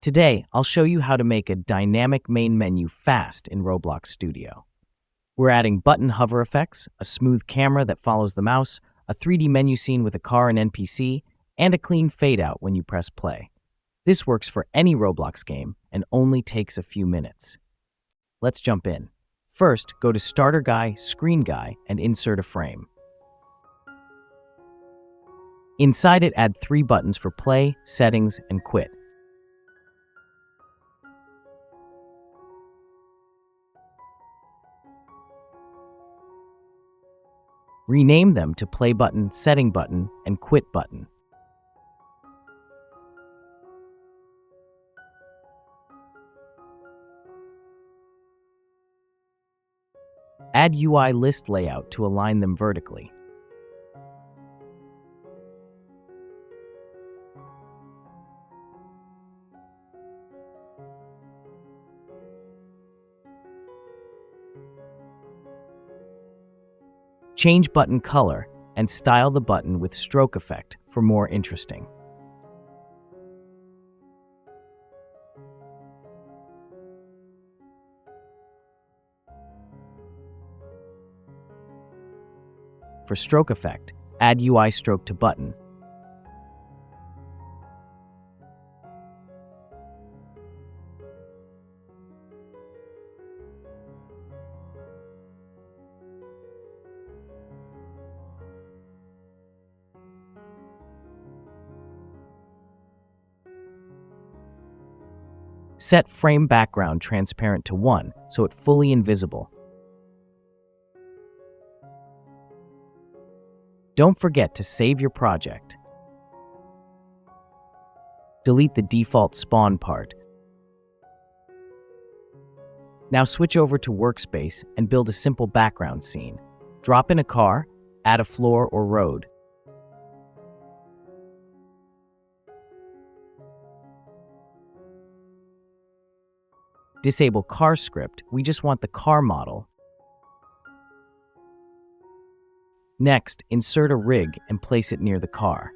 Today, I'll show you how to make a dynamic main menu fast in Roblox Studio. We're adding button hover effects, a smooth camera that follows the mouse, a 3D menu scene with a car and NPC, and a clean fade out when you press play. This works for any Roblox game and only takes a few minutes. Let's jump in. First, go to Starter Guy, Screen Guy, and insert a frame. Inside it, add 3 buttons for play, settings, and quit. Rename them to Play Button, Setting Button, and Quit Button. Add UI list layout to align them vertically. Change button color and style the button with stroke effect for more interesting. For stroke effect, add UI stroke to button. Set frame background transparent to 1 so it's fully invisible. Don't forget to save your project. Delete the default spawn part. Now switch over to Workspace and build a simple background scene. Drop in a car, add a floor or road. Disable car script, we just want the car model. Next, insert a rig and place it near the car.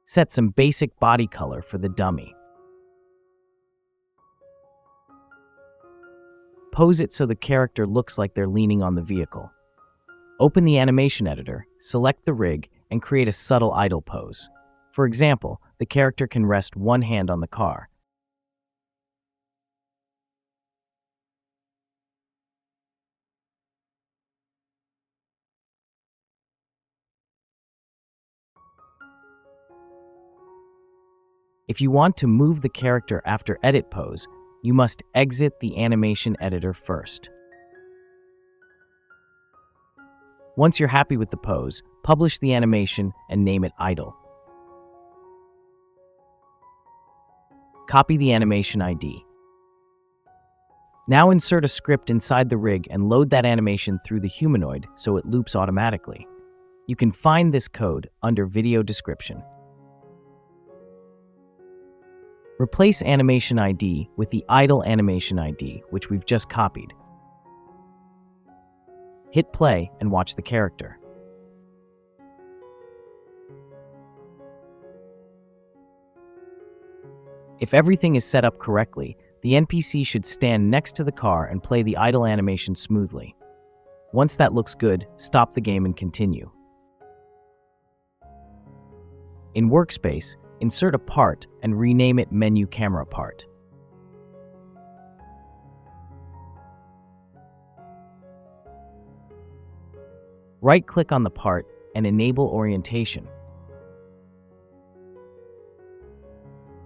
Set some basic body color for the dummy. Pose it so the character looks like they're leaning on the vehicle. Open the animation editor, select the rig, and create a subtle idle pose. For example, the character can rest one hand on the car. If you want to move the character after edit pose, you must exit the animation editor first. Once you're happy with the pose, publish the animation and name it idle. Copy the animation ID. Now insert a script inside the rig and load that animation through the humanoid so it loops automatically. You can find this code under video description. Replace animation ID with the idle animation ID, which we've just copied. Hit play and watch the character. If everything is set up correctly, the NPC should stand next to the car and play the idle animation smoothly. Once that looks good, stop the game and continue. In Workspace, insert a part and rename it Menu Camera Part. Right-click on the part and enable orientation.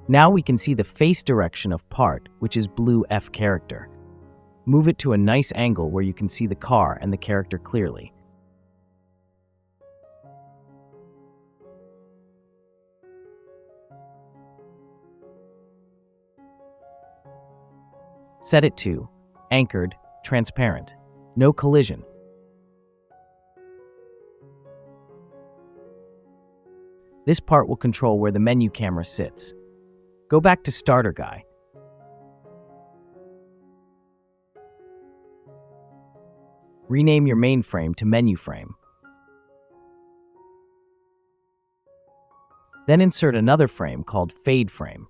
Now we can see the face direction of part, which is blue F character. Move it to a nice angle where you can see the car and the character clearly. Set it to Anchored, Transparent, No Collision. This part will control where the menu camera sits. Go back to Starter Guy. Rename your main frame to MenuFrame. Then insert another frame called FadeFrame.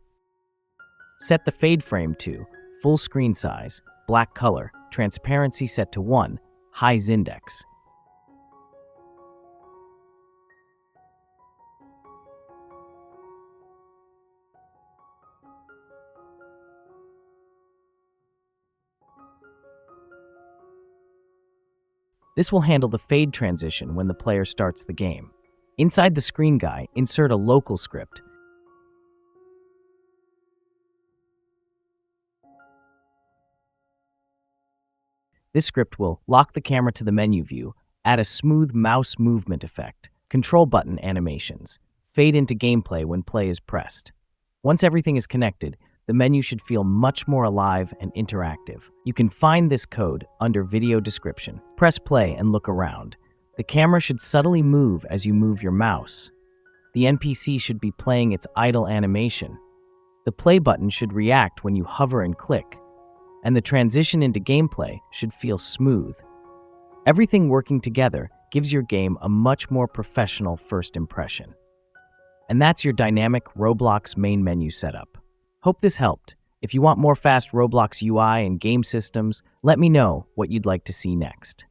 Set the FadeFrame to full screen size, black color, transparency set to 1, high index. This will handle the fade transition when the player starts the game. Inside the screen guy, insert a local script. This script will lock the camera to the menu view, add a smooth mouse movement effect, control button animations, fade into gameplay when play is pressed. Once everything is connected, the menu should feel much more alive and interactive. You can find this code under video description. Press play and look around. The camera should subtly move as you move your mouse. The NPC should be playing its idle animation. The play button should react when you hover and click, and the transition into gameplay should feel smooth. Everything working together gives your game a much more professional first impression. And that's your dynamic Roblox main menu setup. Hope this helped. If you want more fast Roblox UI and game systems, let me know what you'd like to see next.